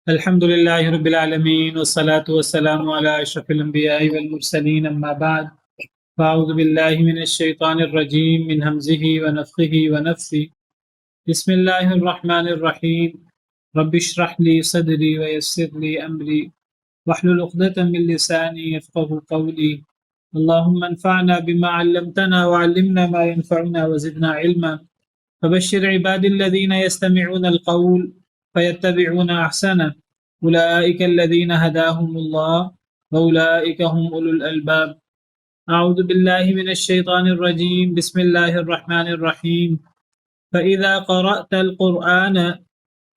الحمد لله رب العالمين والصلاة والسلام على أشرف الأنبياء والمرسلين أما بعد فأعوذ بالله من الشيطان الرجيم من همزه ونفخه ونفثه بسم الله الرحمن الرحيم رب اشرح لي صدري ويسر لي أمري واحلل عقدة من لساني يفقه قولي اللهم انفعنا بما علمتنا وعلمنا ما ينفعنا وزدنا علما فبشر عبادي الذين يستمعون القول فيتبعون أحسنه أولئك الذين هداهم الله وأولئك هم أولو الألباب أعوذ بالله من الشيطان الرجيم بسم الله الرحمن الرحيم فإذا قرأت القرآن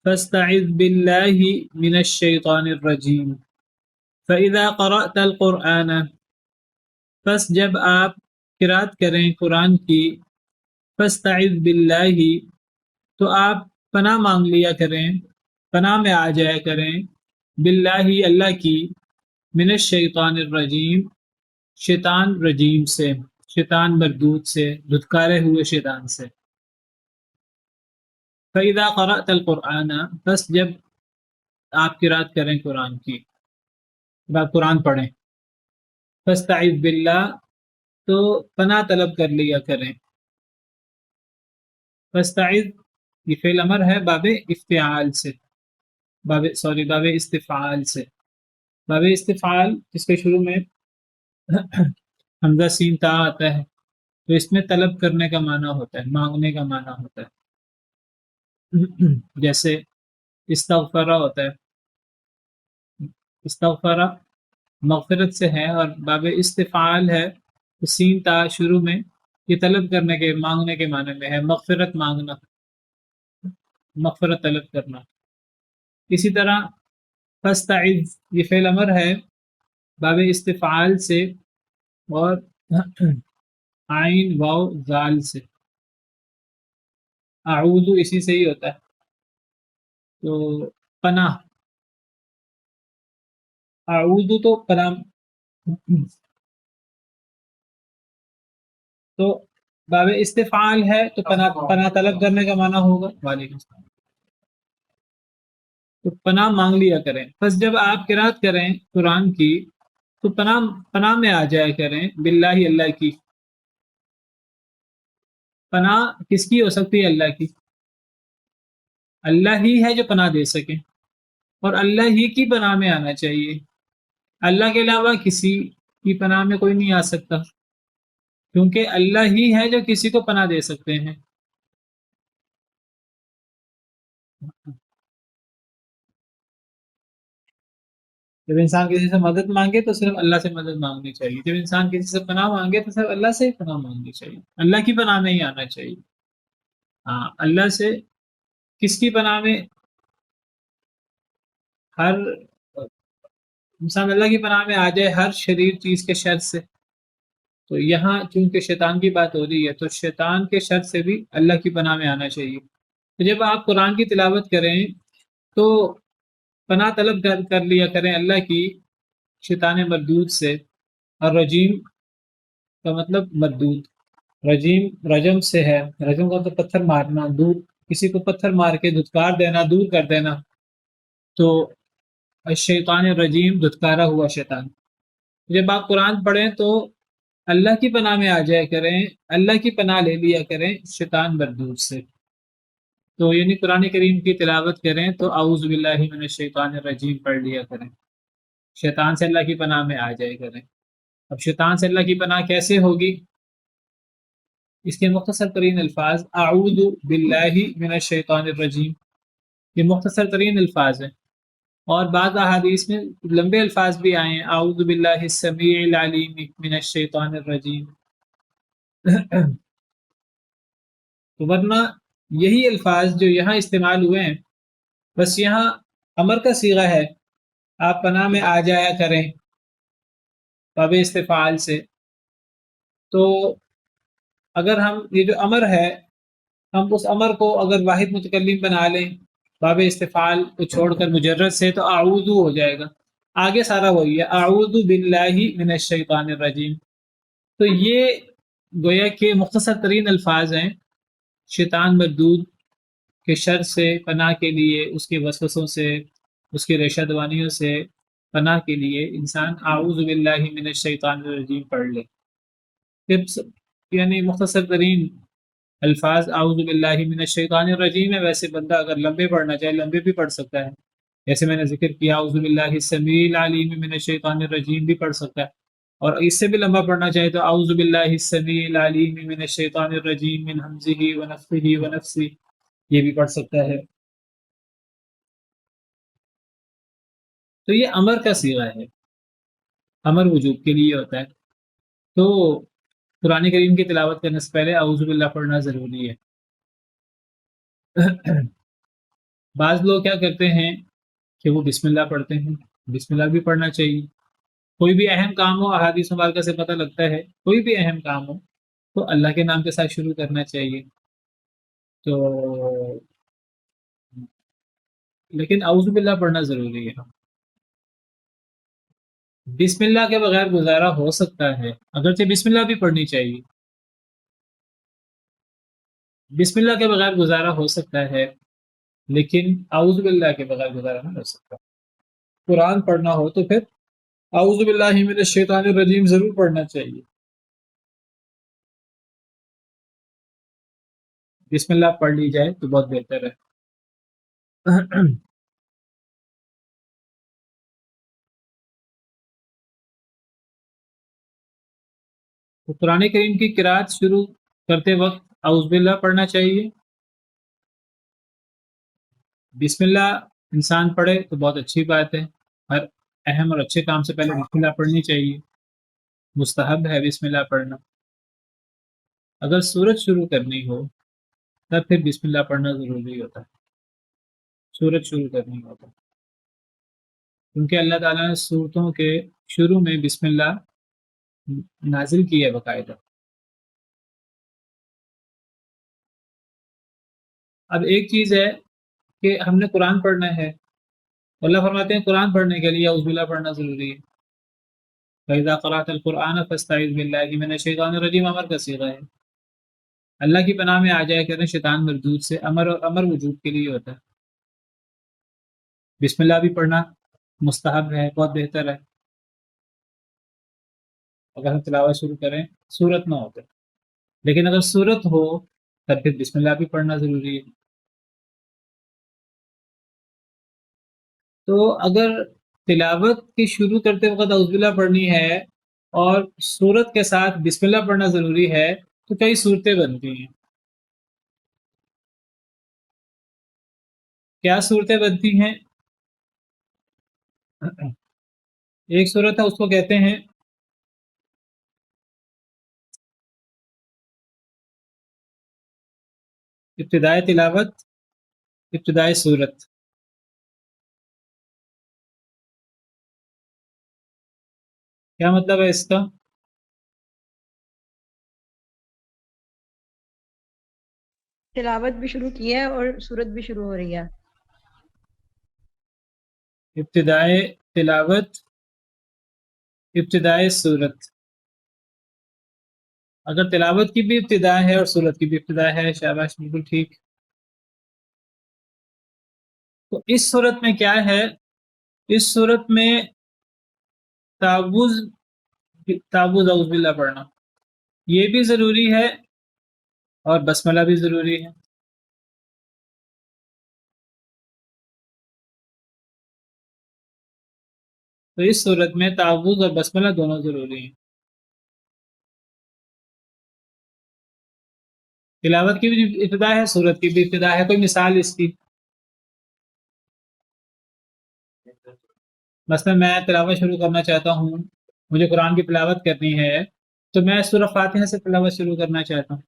فاستعذ بالله من الشيطان الرجيم فإذا قرأت القرآن پس جب آپ قرات کریں قرآن کی فاستعذ باللہ تو آپ پناہ مانگ لیا کریں، پناہ میں آ جایا کریں، باللہ اللہ کی، من الشیطان الرجیم شیطان رجیم سے، شیطان مردود سے، دھتکارے ہوئے شیطان سے۔ فَإِذَا قَرَأْتَ الْقُرْآنَ بس جب آپ قرات کریں قرآن کی، جب آپ قرآن پڑھیں، فَاسْتَعِذْ بِاللَّهِ تو پناہ طلب کر لیا کریں۔ فَاسْتَعِذْ یہ فعل امر ہے باب افتعال سے، باب استفعال سے۔ باب استفعال جس کے شروع میں حمزہ سین تا آتا ہے تو اس میں طلب کرنے کا معنی ہوتا ہے، مانگنے کا معنی ہوتا ہے۔ جیسے استغفرہ ہوتا ہے، استغفرہ مغفرت سے ہے، اور باب استفعال ہے تو سین تا شروع میں یہ طلب کرنے کے، مانگنے کے معنی میں ہے، مغفرت مانگنا، مغفرت طلب کرنا۔ اسی طرح فاستعذ یہ فعل امر ہے باب استفعال سے اور عین واو زال سے، اعوذ اسی سے ہی ہوتا ہے۔ تو پناہ، اعوذ تو پناہ، تو باب استفعال ہے تو پناہ طلب کرنے کا معنی ہوگا۔ وعلیکم السلام۔ تو پناہ مانگ لیا کریں، بس جب آپ قرات کریں قرآن کی تو پناہ میں آ جایا کریں، باللہ اللہ کی۔ پناہ کس کی ہو سکتی ہے؟ اللہ کی۔ اللہ ہی ہے جو پناہ دے سکے، اور اللہ ہی کی پناہ میں آنا چاہیے۔ اللہ کے علاوہ کسی کی پناہ میں کوئی نہیں آ سکتا، کیونکہ اللہ ہی ہے جو کسی کو پناہ دے سکتے ہیں۔ جب انسان کسی سے مدد مانگے تو صرف اللہ سے مدد مانگنی چاہیے، جب انسان کسی سے پناہ مانگے تو صرف اللہ سے ہی پناہ مانگنی چاہیے، اللہ کی پناہ میں ہی آنا چاہیے۔ ہاں، اللہ سے کس کی پناہ میں؟ ہر انسان اللہ کی پناہ میں آ جائے ہر شریر چیز کے شر سے۔ تو یہاں چونکہ شیطان کی بات ہو رہی ہے تو شیطان کے شر سے بھی اللہ کی پناہ میں آنا چاہیے۔ تو جب آپ قرآن کی تلاوت کریں تو پناہ طلب کر لیا کریں اللہ کی شیطان مردود سے۔ اور رجیم کا مطلب مردود، رجیم رجم سے ہے، رجم کا تو پتھر مارنا، دور کسی کو پتھر مار کے دھتکار دینا، دور کر دینا، تو الشیطان الرجیم دھتکارا ہوا شیطان۔ جب آپ قرآن پڑھیں تو اللہ کی پناہ میں آ جایا کریں، اللہ کی پناہ لے لیا کریں شیطان مردود سے۔ تو یعنی قرآن کریم کی تلاوت کریں تو اعوذ باللہ من الشیطان الرجیم پڑھ لیا کریں، شیطان سے اللہ کی پناہ میں آ جائے کریں۔ اب شیطان سے اللہ کی پناہ کیسے ہوگی؟ اس کے مختصر ترین الفاظ اعوذ باللہ من الشیطان الرجیم، یہ مختصر ترین الفاظ ہیں، اور بعض احادیث میں لمبے الفاظ بھی آئے ہیں، اعوذ باللہ السمیع العلیم من الشیطان الرجیم۔ تو ورنہ یہی الفاظ جو یہاں استعمال ہوئے ہیں بس یہاں امر کا صیغہ ہے، آپ پناہ میں آ جایا کریں باب استفعال سے۔ تو اگر ہم یہ جو امر ہے ہم اس امر کو اگر واحد متکلم بنا لیں باب استفعال کو چھوڑ کر مجرد سے تو اعوذ ہو جائے گا، آگے سارا وہی ہے، اعوذ باللہ من الشیطان الرجیم۔ تو یہ گویا کہ مختصر ترین الفاظ ہیں شیطان مردود کے شر سے پناہ کے لیے، اس کے وسوسوں سے، اس کی ریشہ دوانیوں سے پناہ کے لیے انسان اعوذ باللہ من الشیطان الرجیم پڑھ لے. یعنی مختصر ترین الفاظ اعوذ باللہ من الشیطان الرجیم ہے. ویسے بندہ اگر لمبے پڑھنا چاہے لمبے بھی پڑھ سکتا ہے، جیسے میں نے ذکر کیا اعوذ باللہ السمیع العلیم من الشیطان الرجیم بھی پڑھ سکتا ہے، اور اس سے بھی لمبا پڑھنا چاہے تو اعوذ باللہ السمیع العلیم من الشیطان الرجیم من ہمزہ ونفخہ ونفثہ یہ بھی پڑھ سکتا ہے. تو یہ امر کا صیغہ ہے، امر وجوب کے لیے ہوتا ہے. تو قرآن کریم کی تلاوت کرنے سے پہلے اعوذ باللہ پڑھنا ضروری ہے. بعض لوگ کیا کرتے ہیں کہ وہ بسم اللہ پڑھتے ہیں. بسم اللہ بھی پڑھنا چاہیے. کوئی بھی اہم کام ہو، احادیث مبارکہ سے پتہ لگتا ہے کوئی بھی اہم کام ہو تو اللہ کے نام کے ساتھ شروع کرنا چاہیے. تو لیکن اعوذ باللہ پڑھنا ضروری ہے. بسم اللہ کے بغیر گزارا ہو سکتا ہے، اگرچہ بسم اللہ بھی پڑھنی چاہیے. بسم اللہ کے بغیر گزارا ہو سکتا ہے لیکن اعوذ باللہ کے بغیر گزارا نہیں ہو سکتا. قرآن پڑھنا ہو تو پھر اعوذ باللہ من الشیطان الرجیم ضرور پڑھنا چاہیے. بسم اللہ پڑھ لی جائے تو بہت بہتر ہے. تو قرآن کریم کی قرأت شروع کرتے وقت اعوذ باللہ پڑھنا چاہیے. بسم اللہ انسان پڑھے تو بہت اچھی بات ہے. ہر اہم اور اچھے کام سے پہلے بسم اللہ پڑھنی چاہیے. مستحب ہے بسم اللہ پڑھنا. اگر سورت شروع کرنی ہو تب پھر بسم اللہ پڑھنا ضروری ہوتا ہے. سورت شروع کرنی ہوتا ہے کیونکہ اللہ تعالیٰ نے سورتوں کے شروع میں بسم اللہ نازل کی ہے باقاعدہ. اب ایک چیز ہے کہ ہم نے قرآن پڑھنا ہے، اللہ فرماتے ہیں قرآن پڑھنے کے لیے اعوذ باللہ پڑھنا ضروری ہے. فَإِذَا قَرَأْتَ الْقُرْآنَ فَاسْتَعِذْ بِاللَّهِ مِنَ الشَّيْطَانِ الرَّجِيمِ امر کا صیغہ ہے. اللہ کی پناہ میں آ جائے کریں شیطان مردود سے. امر وجود کے لیے ہوتا ہے. بسم اللہ بھی پڑھنا مستحب ہے، بہت بہتر ہے. اگر ہم تلاوت شروع کریں سورت نہ ہوتے، لیکن اگر سورت ہو تب پھر بسم اللہ بھی پڑھنا ضروری ہے. تو اگر تلاوت کی شروع کرتے وقت اعوذ باللہ پڑھنی ہے اور سورت کے ساتھ بسم اللہ پڑھنا ضروری ہے تو کئی صورتیں بنتی ہیں. کیا صورتیں بنتی ہیں؟ ایک صورت ہے اس کو کہتے ہیں ابتدائے تلاوت، ابتدائے صورت. کیا مطلب ہے اس کا؟ تلاوت بھی شروع کی ہے اور سورت بھی شروع ہو رہی ہے. ابتدائے تلاوت، ابتدائے صورت. اگر تلاوت کی بھی ابتدا ہے اور صورت کی بھی ابتدا ہے، شاباش، بالکل ٹھیک. تو اس صورت میں کیا ہے؟ اس صورت میں تعوذ اعوذ باللہ پڑھنا یہ بھی ضروری ہے اور بسملہ بھی ضروری ہے. تو اس صورت میں تعوذ اور بسملہ دونوں ضروری ہیں. تلاوت کی بھی ابتدا ہے، صورت کی بھی ابتدا ہے. کوئی مثال اس کی؟ مثلا میں تلاوت شروع کرنا چاہتا ہوں، مجھے قرآن کی تلاوت کرنی ہے تو میں سورہ فاتحہ سے تلاوت شروع کرنا چاہتا ہوں،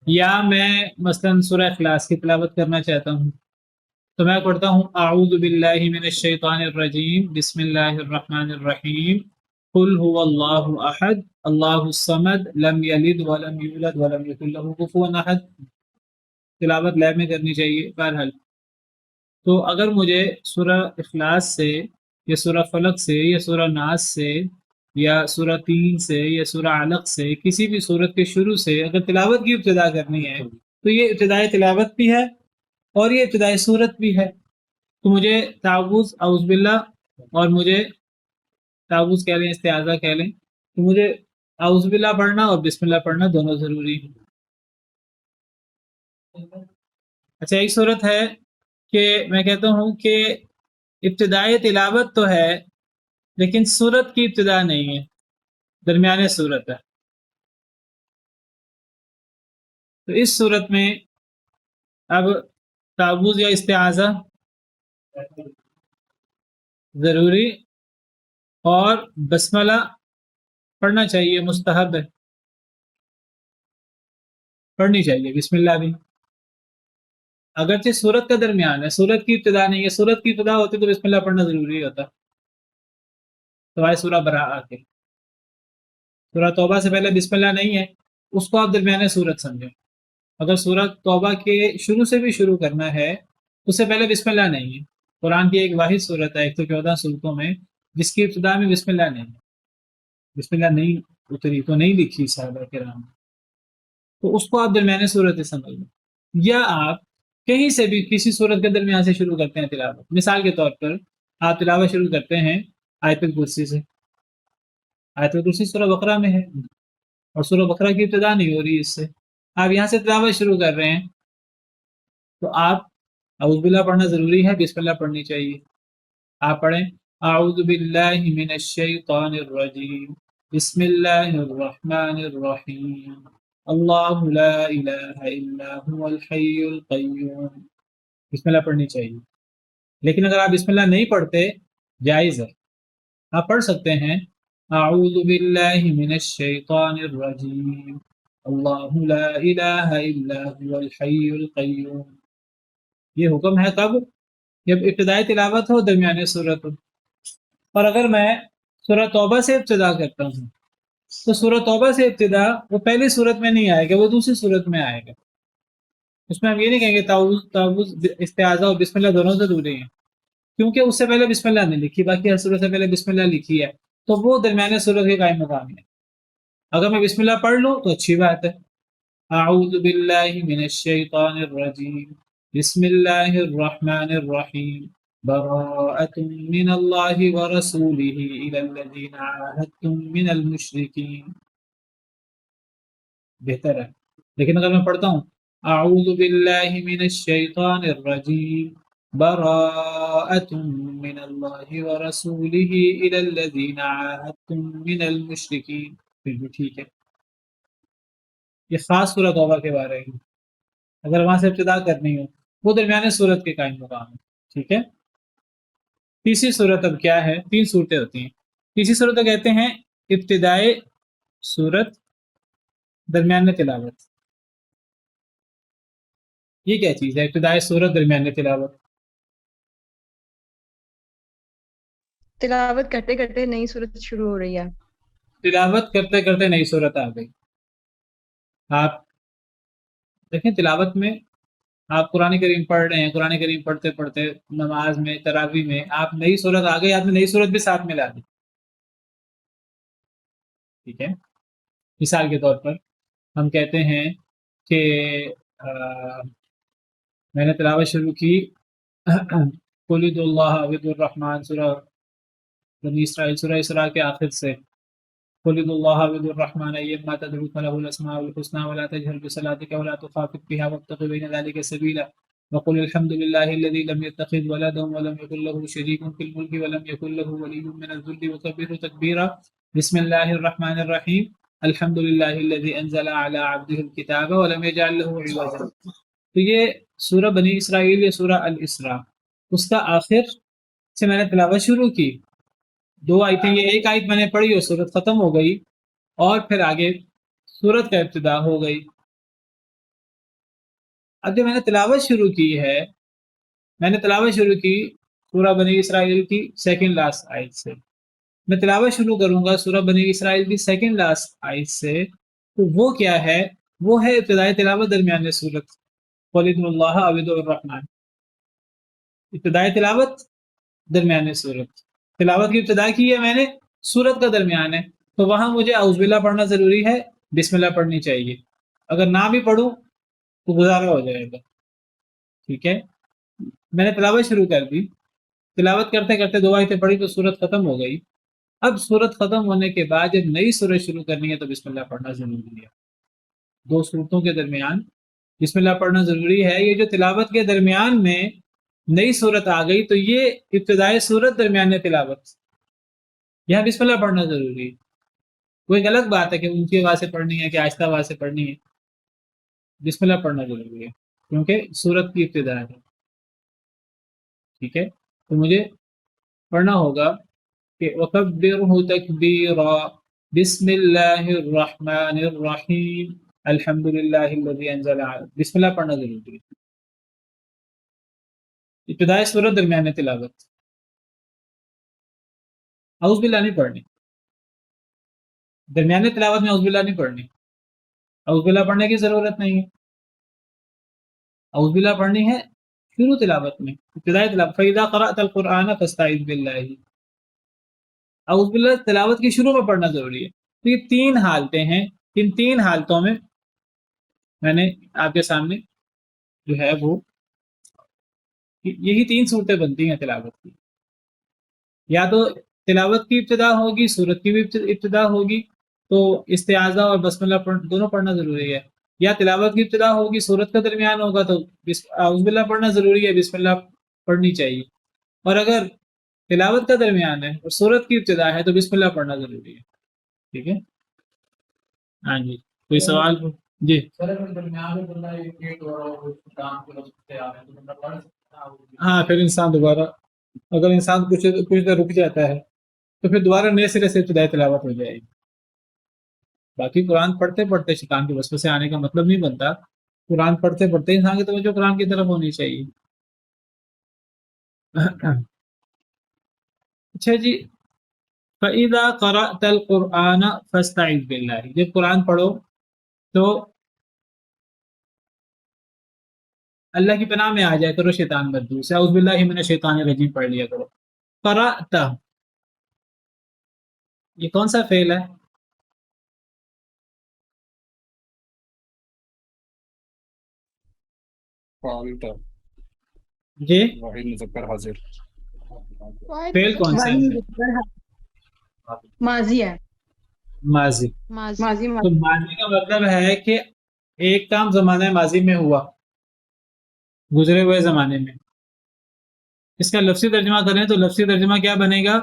یا میں مثلا سورہ اخلاص کی تلاوت کرنا چاہتا ہوں تو میں پڑھتا ہوں اعوذ باللہ من الشیطان الرجیم بسم اللہ الرحمن الرحیم قل هو اللہ احد اللہ الصمد لم یلد ولم یولد ولم یکن لہ کفوا احد. تلاوت لیب میں کرنی چاہیے. بہرحال تو اگر مجھے سورہ اخلاص سے یا سورہ فلق سے یا سورہ ناس سے یا سورہ تین سے یا سورہ علق سے کسی بھی سورت کے شروع سے اگر تلاوت کی ابتدا کرنی ہے تو یہ ابتدائی تلاوت بھی ہے اور یہ ابتدائی صورت بھی ہے. تو مجھے تعوذ اعوذ باللہ اور مجھے تعوذ کہہ لیں استعاذہ کہہ لیں، تو مجھے اعوذ باللہ پڑھنا اور بسم اللہ پڑھنا دونوں ضروری ہے۔ اچھا ایک صورت ہے کہ میں کہتا ہوں کہ ابتدائی تلاوت تو ہے لیکن صورت کی ابتدا نہیں ہے، درمیانے صورت ہے، تو اس صورت میں اب تعوذ یا استعاذہ ضروری اور بسملہ پڑھنا چاہیے، مستحب ہے، پڑھنی چاہیے بسم اللہ بھی، اگرچہ صورت کا درمیان ہے، صورت کی ابتدا نہیں ہے، صورت کی ابتدا ہوتی تو بسم اللہ پڑھنا ضروری ہوتا۔ تو آئے سورہ براءہ کے سورہ توبہ سے پہلے بسم اللہ نہیں ہے، اس کو آپ درمیانے صورت سمجھیں۔ اگر سورہ توبہ کے شروع سے بھی شروع کرنا ہے اس سے پہلے بسم اللہ نہیں ہے۔ قرآن کی ایک واحد صورت ہے 114 صورتوں میں جس کی ابتدا میں بسم اللہ نہیں ہے، بسم اللہ نہیں اتری تو نہیں لکھی صحابہ کرام، تو اس کو آپ درمیانے صورت سمجھ لیں، یا آپ کہیں سے بھی کسی صورت کے درمیان سے شروع کرتے ہیں تلاوت۔ مثال کے طور پر آپ تلاوت شروع کرتے ہیں آیت الکرسی سے، آیت الکرسی سورہ بقرہ میں ہے اور سورہ بقرہ کی ابتدا نہیں ہو رہی اس سے، آپ یہاں سے تلاوت شروع کر رہے ہیں تو آپ اعوذ باللہ پڑھنا ضروری ہے، بسم اللہ پڑھنی چاہیے۔ آپ پڑھیں اعوذ باللہ من الشیطان الرجیم بسم اللہ الرحمن الرحیم اللہ لا الہ الا هو الحی القیوم، بسم اللہ پڑھنی چاہیے۔ لیکن اگر آپ بسم اللہ نہیں پڑھتے جائز ہے، آپ پڑھ سکتے ہیں اعوذ باللہ من الشیطان الرجیم اللہ لا الہ الا هو الحی القیوم۔ یہ حکم ہے کب؟ جب ابتدائی تلاوت ہو، درمیانے صورت ہو۔ اور اگر میں سورہ توبہ سے ابتدا کرتا ہوں تو سورہ توبہ سے ابتدا وہ پہلی صورت میں نہیں آئے گا، وہ دوسری صورت میں آئے گا۔ اس میں ہم یہ نہیں کہیں گے تعوذ استعاذہ اور بسم اللہ دونوں ضروری ہیں، کیونکہ اس سے پہلے بسم اللہ نہیں لکھی، باقی ہر صورت سے پہلے بسم اللہ لکھی ہے، تو وہ درمیانے صورت کے قائم مقام ہے۔ اگر میں بسم اللہ پڑھ لوں تو اچھی بات ہے۔ اعوذ باللہ من الشیطان الرجیم بسم اللہ الرحمن الرحیم براءۃ من اللہ ورسولہ الی الذین عاہدتم من المشرکین، بہتر ہے۔ لیکن اگر میں پڑھتا ہوں اعوذ باللہ من الشیطان الرجیم براءۃ من اللہ ورسولہ الی الذین عاہدتم من المشرکین، پھر بھی ٹھیک ہے۔ یہ خاص سورہ توبہ کے بارے میں، اگر وہاں سے ابتدا کرنی ہو وہ درمیانے صورت کے قائم مقام ہے، ٹھیک ہے۔ تیسری صورت اب کیا ہے؟ تین صورتیں ہوتی ہیں، تیسری صورت کو کہتے ہیں ابتدائے صورت درمیان تلاوت۔ یہ کیا چیز ہے ابتدائے صورت درمیان تلاوت؟ تلاوت کرتے کرتے نئی صورت شروع ہو رہی ہے، تلاوت کرتے کرتے نئی صورت آ گئی۔ آپ دیکھیں تلاوت میں آپ قرآن کریم پڑھ رہے ہیں، قرآن کریم پڑھتے پڑھتے نماز میں تراویح میں آپ نئی صورت آ گئی، آپ نے نئی صورت بھی ساتھ میں لا دی، ٹھیک ہے۔ مثال کے طور پر ہم کہتے ہیں کہ میں نے تلاوت شروع کی قل ادعوا اللہ ودعوا الرحمن، سورہ بنی اسرائیل سورہ اسراء کے آخر سے، قل ادعوا اللہ ودعوا الرحمن ایما تدعوا فلہ الاسماء الحسنى ولا تجهر بصلاتك ولا تخافت بها وابتغ بين ذلك سبيلا وقل الحمد لله الذي لم يتخذ ولدا ولم يكن له شريك في الملك ولم يكن له ولي من الذل وكبره تكبيرا بسم الله الرحمن الرحيم الحمد لله الذي انزل على عبده الكتاب ولم يجعل له عوجا۔ تو یہ سورہ بنی اسرائیل یا سورہ الاسراء، اس کا آخر سے میں نے تلاوت شروع کی، دو آیتیں، یہ ایک آیت میں نے پڑھی اور سورت ختم ہو گئی، اور پھر آگے سورت کا ابتدا ہو گئی۔ اب جو میں نے تلاوت شروع کی ہے، میں نے تلاوت شروع کی سورہ بنی اسرائیل کی سیکنڈ لاسٹ آیت سے، میں تلاوت شروع کروں گا سورہ بنی اسرائیل کی سیکنڈ لاسٹ آیت سے، تو وہ کیا ہے؟ وہ ہے ابتدائی تلاوت درمیان سورت، قل ادعوا اللہ او ادعوا الرحمن، ابتدائی تلاوت درمیان صورت، تلاوت کی ابتدا کی ہے میں نے، صورت کا درمیان ہے، تو وہاں مجھے اعوذ باللہ پڑھنا ضروری ہے، بسم اللہ پڑھنی چاہیے، اگر نہ بھی پڑھوں تو گزارا ہو جائے گا، ٹھیک ہے۔ میں نے تلاوت شروع کر دی، تلاوت کرتے کرتے 2 آیتیں پڑھی تو صورت ختم ہو گئی. اب صورت ختم ہونے کے بعد جب نئی صورت شروع کرنی ہے تو بسم اللہ پڑھنا ضروری ہے. 2 صورتوں کے درمیان بسم اللہ پڑھنا ضروری ہے. یہ جو تلاوت کے درمیان میں نئی صورت آ گئی تو یہ ابتدائی صورت درمیان تلاوت، یہاں بسم اللہ پڑھنا ضروری ہے. وہ ایک الگ بات ہے کہ اونچی آواز سے پڑھنی ہے کہ آہستہ آواز سے پڑھنی ہے، بسم اللہ پڑھنا ضروری ہے کیونکہ صورت کی ابتدا ہے. ٹھیک ہے، تو مجھے پڑھنا ہوگا کہ وَكَبِّرْهُ تَكْبِيرًا بسم اللہ الرحمن الرحیم الحمد للہ الذی انزل بسم اللہ پڑھنا ضروری ہے. ابتدائی صورت درمیان تلاوت. اعوذ باللہ نہیں پڑھنی، درمیان تلاوت میں اعوذ باللہ نہیں پڑھنی. اعوذ باللہ پڑھنے کی ضرورت نہیں ہے. اعوذ باللہ پڑھنی ہے شروع تلاوت میں، ابتدائی تلاوت. فَإِذَا قَرَأْتَ الْقُرْآنَ فَاسْتَعِذْ بِاللَّهِ. اعوذ باللہ تلاوت کی شروع میں پڑھنا ضروری ہے. تو یہ 3 حالتیں ہیں، ان 3 حالتوں میں نے آپ کے سامنے جو ہے وہ یہی 3 صورتیں بنتی ہیں تلاوت کی. یا تو تلاوت کی ابتدا ہوگی، صورت کی بھی ابتدا ہوگی تو استعاذہ اور بسم اللہ دونوں پڑھنا ضروری ہے. یا تلاوت کی ابتدا ہوگی، صورت کا درمیان ہوگا تو اعوذ باللہ پڑھنا ضروری ہے، بسم اللہ پڑھنی چاہیے. اور اگر تلاوت کا درمیان ہے اور صورت کی ابتدا ہے تو بسم اللہ پڑھنا ضروری ہے. ٹھیک ہے، ہاں جی، کوئی سوال؟ جی ہاں، پھر انسان دوبارہ اگر انسان کچھ دیر رک جاتا ہے تو پھر دوبارہ نئے سرے سے ابتدائی تلاوت ہو جائے گی. باقی قرآن پڑھتے پڑھتے شیطان کے وسوسے آنے کا مطلب نہیں بنتا. قرآن پڑھتے پڑھتے انسان کی توجہ قرآن کی طرف ہونی چاہیے. اچھا جی، فَإِذَا قَرَأْتَ الْقُرْآنَ فَاسْتَعِذْ بِاللَّهِ. جب قرآن پڑھو تو اللہ کی پناہ میں آ جائے کرو شیطان مردود سے. اعوذ باللہ من الشیطان الرجیم پڑھ لیا کرو. قرأت یہ کون سا فعل ہے؟ جی واحد مذکر حاضر. فعل کون سا ہے؟ ماضی ہے، ماضی. ماضی تو ماضی کا مطلب ہے کہ ایک کام زمانہ ماضی میں ہوا، گزرے ہوئے زمانے میں. اس کا لفظی ترجمہ کریں تو لفظی ترجمہ کیا بنے گا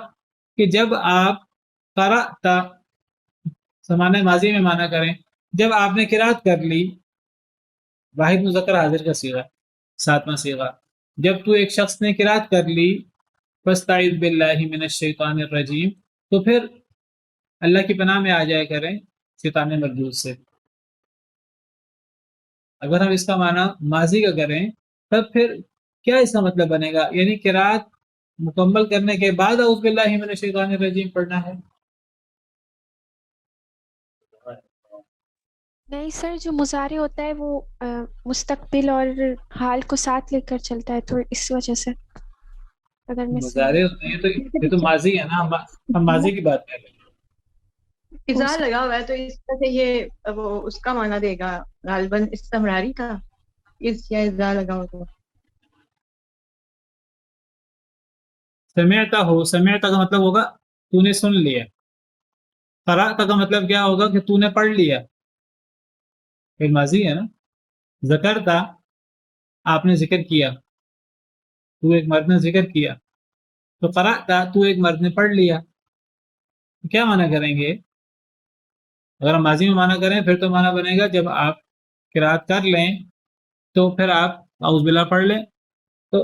کہ جب آپ قرأت زمانہ ماضی میں معنی کریں، جب آپ نے قرات کر لی، واحد مذکر حاضر کا صیغہ، 7واں صیغہ. جب تو ایک شخص نے قرات کر لی فاستعذ باللہ من الشیطان الرجیم تو پھر اللہ کی پناہ میں آ جائے کریں شیطان مردود سے. اگر ہم اس کا معنی ماضی کا کریں تب پھر کیا اس کا مطلب بنے گا؟ یعنی قرات مکمل کرنے کے بعد اعوذ باللہ من الشیطان الرجیم پڑھنا ہے. نہیں سر، جو مضارع ہوتا ہے وہ مستقبل اور حال کو ساتھ لے کر چلتا ہے، تو اس وجہ سے اگر میں مضارع ہوتے ہیں تو یہ تو ماضی ہے نا، ہم ماضی کی بات کر رہے ہیں. اذا لگا ہوا ہے تو اس طرح سے یہ وہ اس کا معنی دے گا غالباً استمراری کا. اس یا اذا لگا ہوا تو سمعتا ہو، سمعتا کا مطلب ہوگا تو نے سن لیا. قرأتا کا مطلب کیا ہوگا کہ تو نے پڑھ لیا، پھر ماضی ہے نا. ذکرتا آپ نے ذکر کیا، تو ایک مرد نے ذکر کیا. تو قرأتا تو ایک مرد نے پڑھ لیا. کیا معنی کریں گے؟ اگر ہم ماضی میں معنی کریں پھر تو معنی بنے گا جب آپ قرات کر لیں تو پھر آپ اعوذ باللہ پڑھ لیں. تو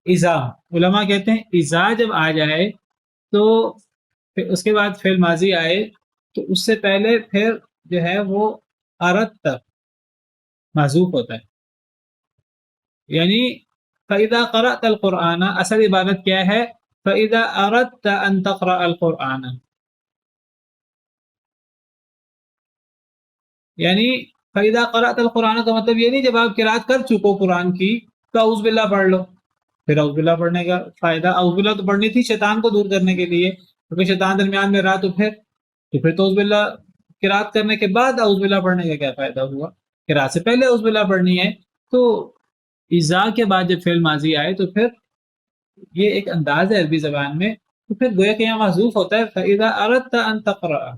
اذا، علماء کہتے ہیں اذا جب آ جائے تو پھر اس کے بعد فعل ماضی آئے تو اس سے پہلے پھر جو ہے وہ اردت محذوف ہوتا ہے. یعنی فَإِذَا قَرَأْتَ الْقُرْآنَ اصل عبارت کیا ہے؟ فَإِذَا أَرَدْتَ أَن تَقْرَأَ الْقُرْآنَ. یعنی فَإِذَا قَرَأْتَ الْقُرْآنَ کا مطلب یہ نہیں جب آپ قرات کر چکو قرآن کی تو اعوذ باللہ پڑھ لو. پھر اعوذ باللہ پڑھنے کا فائدہ، اعوذ باللہ تو پڑھنی تھی شیطان کو دور کرنے کے لیے، کیونکہ شیطان درمیان میں رہا تو پھر تو اعوذ باللہ قرات کرنے کے بعد اعوذ باللہ پڑھنے کا کیا فائدہ ہوا؟ قرات سے پہلے اعوذ باللہ پڑھنی ہے. تو اذا کے بعد جب فعل ماضی آئے تو پھر یہ ایک انداز ہے عربی زبان میں، تو پھر گویا کہ یہاں محذوف ہوتا ہے فَإِذَا أَرَدْتَ أَن تَقْرَأَ.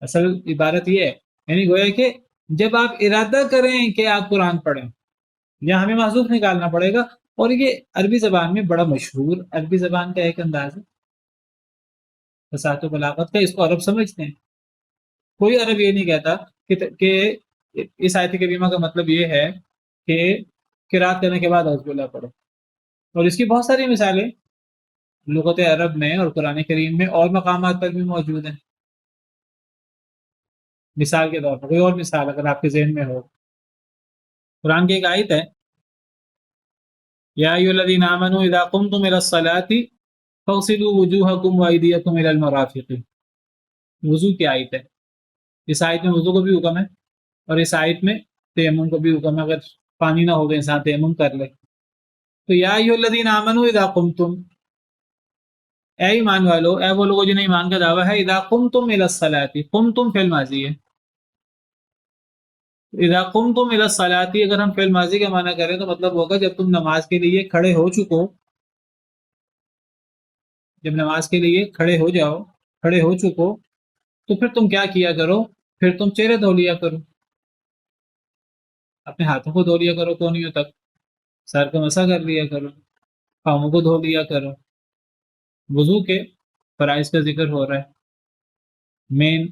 اصل عبارت یہ ہے، یعنی گویا کہ جب آپ ارادہ کریں کہ آپ قرآن پڑھیں، یہاں ہمیں محذوف نکالنا پڑے گا. اور یہ عربی زبان میں بڑا مشہور عربی زبان کا ایک انداز ہے فصاحت و بلاغت کا، اس کو عرب سمجھتے ہیں. کوئی عرب یہ نہیں کہتا کہ اس آیت کریمہ کا مطلب یہ ہے کہ قرات کرنے کے بعد اعوذ باللہ پڑھو. اور اس کی بہت ساری مثالیں لغت عرب میں اور قرآن کریم میں اور مقامات پر بھی موجود ہیں. مثال کے طور پر کوئی اور مثال اگر آپ کے ذہن میں ہو، قرآن کی ایک آیت ہے یا ایھا الذین آمنوا اذا قمتم الى الصلاۃ فاغسلوا وجوہکم وایدیکم الى المرافق. وضو کی آیت ہے. اس آیت میں وضو کو بھی حکم ہے اور اس آیت میں تیمم کو بھی حکم ہے. اگر پانی نہ ہو تو انسان تیمم کر لے. تو یا ایھا الذین آمنوا اذا قمتم، اے ایمان والو، اے وہ لوگوں جنہیں ایمان کا دعویٰ ہے، اذا قمتم الی الصلاۃ، قمتم فعل ماضی ہے. اذا قمتم الی الصلاۃ اگر ہم فعل ماضی کا معنی کریں تو مطلب ہوگا جب تم نماز کے لیے کھڑے ہو چکو، جب نماز کے لیے کھڑے ہو جاؤ، کھڑے ہو چکو، تو پھر تم کیا کیا کرو؟ پھر تم چہرے دھو لیا کرو، اپنے ہاتھوں کو دھو لیا کرو کونیوں تک، سر کو مسح کر لیا کرو، پاؤں کو دھو لیا کرو. وضو کے فرائض کا ذکر ہو رہا ہے. مین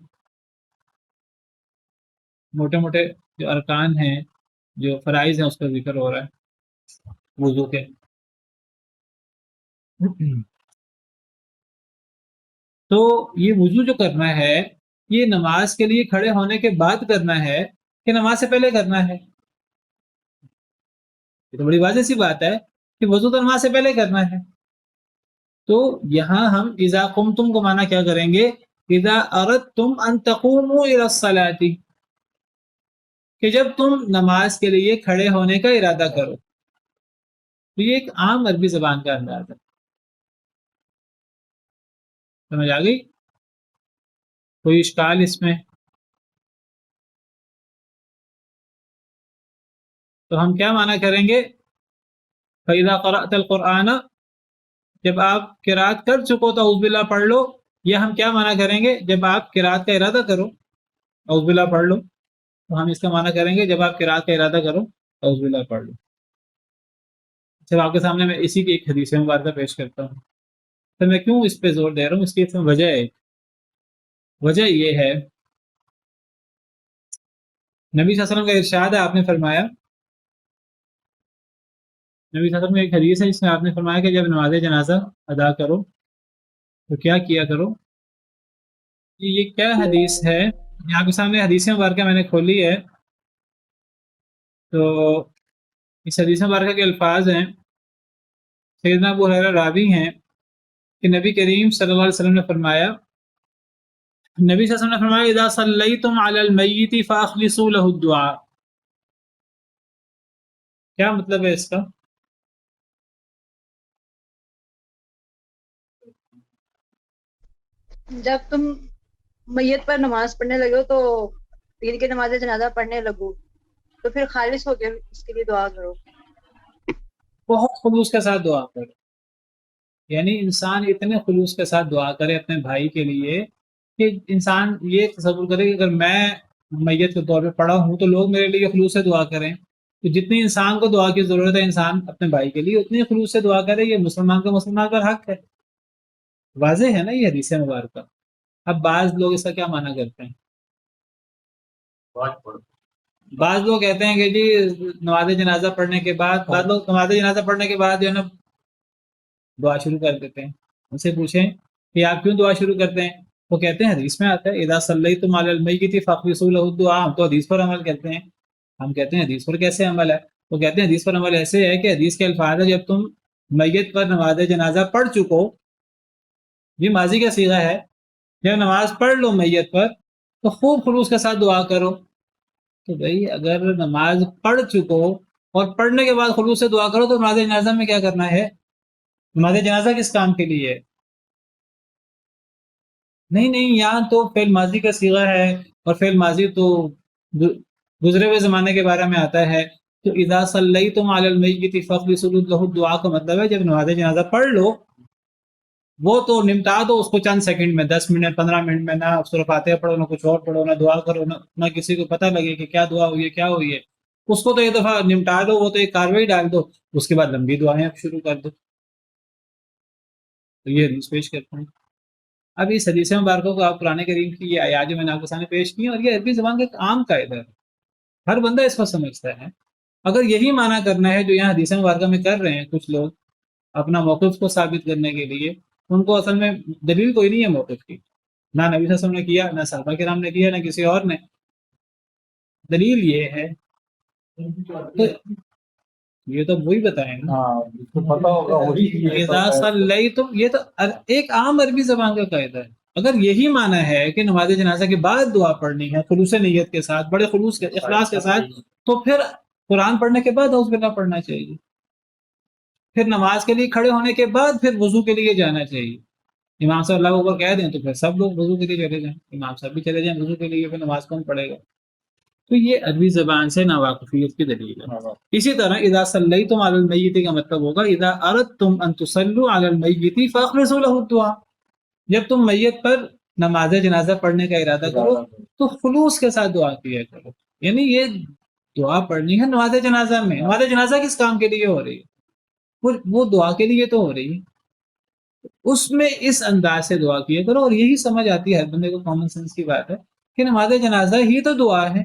موٹے موٹے جو ارکان ہیں، جو فرائض ہیں، اس کا ذکر ہو رہا ہے وضو کے. تو یہ وضو جو کرنا ہے یہ نماز کے لیے کھڑے ہونے کے بعد کرنا ہے کہ نماز سے پہلے کرنا ہے؟ یہ تو بڑی واضح سی بات ہے کہ وضو تو نماز سے پہلے کرنا ہے. تو یہاں ہم اذا قمتم کو معنی کیا کریں گے؟ اذا اردتم ان تقوموا الى الصلاۃ، کہ جب تم نماز کے لیے کھڑے ہونے کا ارادہ کرو. تو یہ ایک عام عربی زبان کا انداز ہے. سمجھ آ گئی؟ کوئی اشکال اس میں؟ تو ہم کیا معنی کریں گے فَإِذَا قَرَأْتَ الْقُرْآنَ، جب آپ قرات کر چکو تو اعوذ باللہ پڑھ لو. یا ہم کیا معنی کریں گے جب آپ قرات کا ارادہ کرو اعوذ باللہ پڑھ لو؟ تو ہم اس کا معنی کریں گے جب آپ قرات کا ارادہ کرو اعوذ باللہ پڑھ لو. جب آپ کے سامنے میں اسی کی ایک حدیث مبارکہ پیش کرتا ہوں. تو میں کیوں اس پہ زور دے رہا ہوں؟ اس کی وجہ ہے، وجہ یہ ہے نبی صلی اللہ علیہ وسلم کا ارشاد ہے، آپ نے فرمایا، نبی صلی اللہ علیہ وسلم کی ایک حدیث ہے جس میں آپ نے فرمایا کہ جب نماز جنازہ ادا کرو تو کیا کیا کرو. یہ کیا حدیث ہے؟ آپ کے سامنے حدیث مبارکہ میں نے کھولی ہے. تو اس حدیث مبارکہ کے الفاظ ہیں، سیدنا ابو ہریرہ راوی ہیں کہ نبی کریم صلی اللہ علیہ وسلم نے فرمایا، نبی صلی اللہ علیہ وسلم نے فرمایا اذا صلیتم علی المیت فاخلصوا له الدعاء. کیا مطلب ہے اس کا؟ جب تم میت پر نماز پڑھنے لگو تو دین کی نماز جنازہ پڑھنے لگو تو پھر خالص ہو کے اس کے لیے دعا کرو. بہت خلوص کے ساتھ دعا کرو. یعنی انسان اتنے خلوص کے ساتھ دعا کرے اپنے بھائی کے لیے کہ انسان یہ تصور کرے کہ اگر میں میت کے طور پہ پڑا ہوں تو لوگ میرے لیے خلوص سے دعا کریں. تو جتنی انسان کو دعا کی ضرورت ہے انسان اپنے بھائی کے لیے اتنی خلوص سے دعا کرے. یہ مسلمان کا مسلمان پر حق ہے. واضح ہے نا یہ حدیث مبارکہ. اب بعض لوگ اس کا کیا معنی کرتے ہیں؟ بعض لوگ کہتے ہیں کہ جی نماز جنازہ پڑھنے کے بعد، بعض لوگ نماز جنازہ پڑھنے کے بعد جو ہے نا دعا شروع کر دیتے ہیں. ان سے پوچھیں کہ آپ کیوں دعا شروع کرتے ہیں؟ وہ کہتے ہیں حدیث میں آتا ہے اذا صلیتم علی المیت فاخلصوا له الدعاء. ہم تو حدیث پر عمل کرتے ہیں. ہم کہتے ہیں حدیث پر کیسے عمل ہے؟ وہ کہتے ہیں حدیث پر عمل ایسے ہے کہ حدیث کے الفاظ ہے جب تم میت پر نماز جنازہ پڑھ چکو، یہ ماضی کا صیغہ ہے، جب نماز پڑھ لو میت پر تو خوب خلوص کے ساتھ دعا کرو. تو بھئی اگر نماز پڑھ چکو اور پڑھنے کے بعد خلوص سے دعا کرو تو نماز جنازہ میں کیا کرنا ہے؟ نماز جنازہ کس کام کے لیے ہے؟ نہیں یہاں تو فعل ماضی کا صیغہ ہے اور فعل ماضی تو گزرے ہوئے زمانے کے بارے میں آتا ہے. تو اذا صلیتم علی المیت فاخلصوا له الدعاء کا مطلب ہے جب نماز جنازہ پڑھ لو وہ تو نمٹا دو اس کو چند سیکنڈ میں، 10 منٹ 15 منٹ میں، نہ سورہ فاتحہ پڑھو نہ کچھ اور پڑھو نہ دعا کرو، نہ کسی کو پتہ لگے کہ کیا دعا ہوئی ہے کیا ہوئی ہے، اس کو تو ایک دفعہ نمٹا دو، وہ تو ایک کاروائی ڈال دو، اس کے بعد لمبی دعائیں اب شروع کر دو۔ تو یہ حدیث پیش کرتے ہیں۔ اب اس حدیث مبارکوں کو آپ قرآن کریم کی یہ آیات جو میں نے آپ کے سامنے پیش کی ہیں، اور یہ عربی زبان کا ایک عام قاعدہ ہے، ہر بندہ اس کو سمجھتا ہے۔ اگر یہی معنی کرنا ہے جو یہاں حدیث مبارکہ میں کر رہے ہیں کچھ لوگ اپنا موقف کو ثابت کرنے کے لیے، ان کو اصل میں دلیل کوئی نہیں ہے موقف کی، نہ نبی صلی اللہ علیہ وسلم نے کیا، نہ صحابہ کرام نے کیا، نہ کسی اور نے۔ دلیل یہ ہے تو یہ تو وہی بتائیں نا، ہاں جس کو پتا ہوگا وہی اذا صلیتم، یہ تو ایک عام عربی زبان کا قاعدہ ہے۔ اگر یہی معنی ہے کہ نماز جنازہ کے بعد دعا پڑھنی ہے خلوص نیت کے ساتھ، بڑے خلوص کے اخلاص کے ساتھ، تو پھر قرآن پڑھنے کے بعد اعوذ باللہ پڑھنا چاہیے، پھر نماز کے لیے کھڑے ہونے کے بعد پھر وضو کے لیے جانا چاہیے۔ امام صاحب اللہ اوپر کہہ دیں تو پھر سب لوگ وضو کے لیے چلے جائیں، امام صاحب بھی چلے جائیں وضو کے لیے، پھر نماز کون پڑھے گا؟ تو یہ عربی زبان سے ناواقفیت کی دلیل ہے۔ اسی طرح اذا صلیتم علی المیت کا مطلب ہوگا اذا اردتم ان تصلوا علی المیت فاخلصوا له الدعاء، جب تم میت پر نماز جنازہ پڑھنے کا ارادہ کرو تو خلوص کے ساتھ دعا کیا کرو، یعنی یہ دعا پڑھنی ہے نماز جنازہ میں۔ نماز جنازہ کس کام کے لیے ہو رہی ہے؟ وہ دعا کے لیے تو ہو رہی ہے، اس میں اس انداز سے دعا کیا کرو، اور یہی سمجھ آتی ہے ہر بندے کو، کامن سینس کی بات ہے کہ نماز جنازہ ہی تو دعا ہے،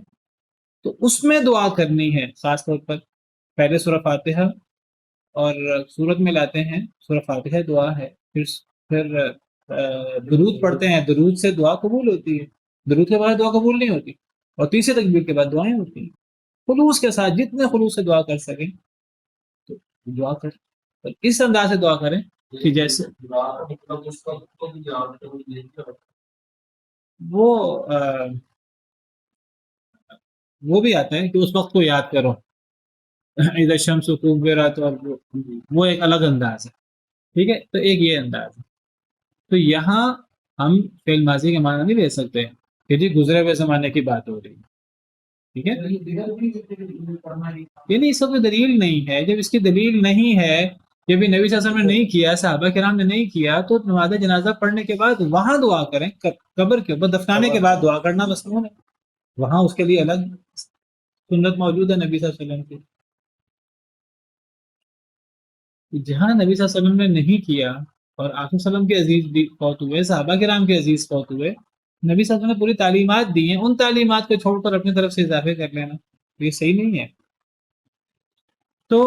تو اس میں دعا کرنی ہے۔ خاص طور پر پہلے سورہ فاتحہ اور سورت میں لاتے ہیں، سورہ فاتحہ دعا ہے، پھر درود پڑھتے ہیں، درود سے دعا قبول ہوتی ہے، درود کے بعد دعا قبول نہیں ہوتی، اور تیسری تکبیر کے بعد دعائیں ہوتی ہیں۔ خلوص کے ساتھ جتنے خلوص سے دعا کر سکیں تو دعا کریں، اور اس انداز سے دعا کریں کہ جیسے وہ بھی آتا ہے کہ اس وقت کو یاد کرو، اذا الشمس کورت، اور وہ ایک الگ انداز ہے، ٹھیک ہے؟ تو ایک یہ انداز ہے۔ تو یہاں ہم فعل ماضی کے معنی نہیں لے سکتے کہ جی گزرے ہوئے زمانے کی بات ہو رہی ہے، ٹھیک ہے؟ یعنی اس کا کوئی دلیل نہیں ہے۔ جب اس کی دلیل نہیں ہے، یہ بھی نبی صلی اللہ علیہ وسلم نے نہیں کیا، صحابہ کرام نے نہیں کیا، تو نماز جنازہ پڑھنے کے بعد وہاں دعا کریں، قبر کے اوپر دفنانے کے بعد دعا کرنا مسنون ہے، وہاں اس کے لیے الگ سنت موجود ہے نبی صلی اللہ علیہ وسلم کی۔ جہاں نبی صلی اللہ علیہ وسلم نے نہیں کیا اور آپ صلی اللہ علیہ وسلم کے عزیز بھی فوت ہوئے، صحابہ کرام کے عزیز فوت ہوئے، نبی صلی اللہ علیہ وسلم نے پوری تعلیمات دی ہیں، ان تعلیمات کو چھوڑ کر اپنی طرف سے اضافے کر لینا یہ صحیح نہیں ہے۔ تو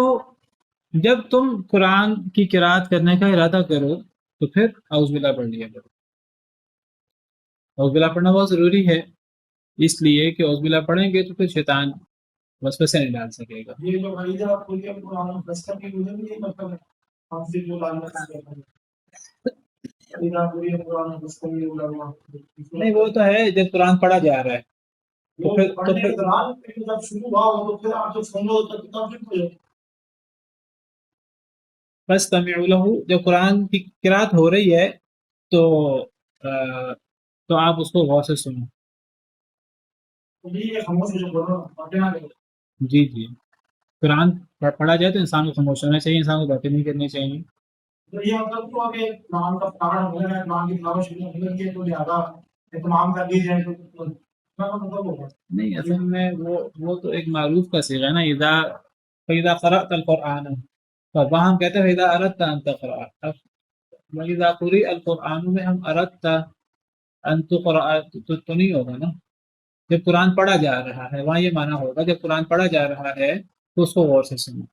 جب تم قرآن کی قرات کرنے کا ارادہ کرو تو پھر اعوذ باللہ پڑھ لیا کرو۔ اعوذ باللہ پڑھنا بہت ضروری ہے، اس لیے کہ اعوذ باللہ پڑھیں گے تو پھر شیطان وسوسے نہیں ڈال سکے گا۔ یہ جو خریدا آپ کو یہ قرآن بس کا بھی مجھے بھی مطلب ہے ہم سے جو لانا چاہتے ہیں نہیں، وہ تو ہے جب قرآن پڑھا جا رہا ہے تو پھر جب شروع ہوا ہو تو پھر آپ جب سنو تو کتاب سے بس تمیع لہو، جب قرآن کی قرات ہو رہی ہے تو آپ اس کو غور سے سنو۔ جی جی، قرآن پڑھا جائے تو انسان کو خاموش ہونا چاہیے، انسان کو باتیں نہیں کرنی چاہیے۔ یہ مطلب تو کہ قرآن کا پڑھا ہو رہا ہے، قرآن کی تلاوت شروع ہو گئی ہے تو لہٰذا اہتمام کر دی جائے تو مطلب ہوگا نہیں، اصل میں وہ تو ایک معروف کا صیغہ ہے نا، فَإِذَا قَرَأْتَ الْقُرْآنَ، تو وہاں ہم کہتے ہیں فَإِذَا أَرَدْتَ أَن تَقْرَأَ، وَإِذَا قُرِئَ الْقُرْآنُ میں ہم أَرَدْتَ أَن تُقْرَأَ تو نہیں ہوگا نا، جب قرآن پڑھا جا رہا ہے وہاں یہ معنی ہوگا جب قرآن پڑھا جا رہا ہے تو اس کو غور سے سنو،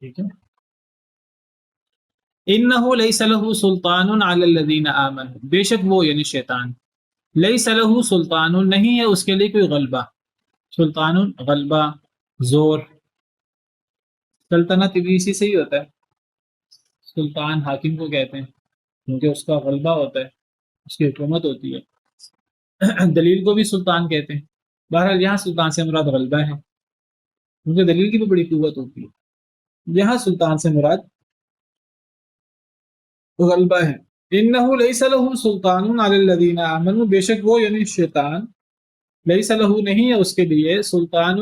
ٹھیک ہے؟ إِنَّهُ لَيْسَ لَهُ سُلْطَانٌ عَلَى الَّذِينَ آمَنُوا، بے شک وہ یعنی شیطان، لَيْسَ لَهُ سُلطَانٌ نہیں ہے اس کے لیے کوئی غلبہ، سلطان غلبہ، زور، سلطنت بھی اسی سے ہی ہوتا ہے، سلطان حاکم کو کہتے ہیں کیونکہ اس کا غلبہ ہوتا ہے، اس کی حکومت ہوتی ہے۔ دلیل کو بھی سلطان کہتے ہیں۔ بہرحال یہاں سلطان سے مراد غلبہ ہے کیونکہ دلیل کی بھی بڑی قوت ہوتی ہے، یہاں سلطان سے مراد غلبہ ہے۔ انہ لیس لہ سلطان علی الذین آمنوا، بے شک وہ یعنی شیطان، لیس لہ نہیں ہے اس کے لیے سلطان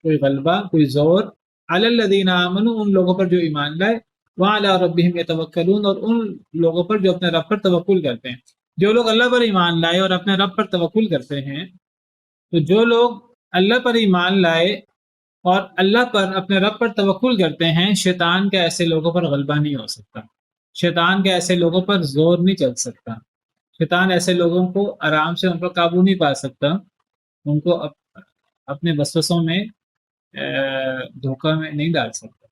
کوئی غلبہ، کوئی زور، علی الذین آمنوا، ان لوگوں پر جو ایمان لائے، وعلی ربہم یتوکلون، اور ان لوگوں پر جو اپنے رب پر توکل کرتے ہیں۔ جو لوگ اللہ پر ایمان لائے اور اپنے رب پر توکل کرتے ہیں، تو جو لوگ اللہ پر ایمان لائے اور اللہ پر اپنے رب پر توکل کرتے ہیں، شیطان کا ایسے لوگوں پر غلبہ نہیں ہو سکتا، شیطان کے ایسے لوگوں پر زور نہیں چل سکتا، شیطان ایسے لوگوں کو آرام سے ان پر قابو نہیں پا سکتا، ان کو اپنے وسوسوں میں دھوکہ میں نہیں ڈال سکتا۔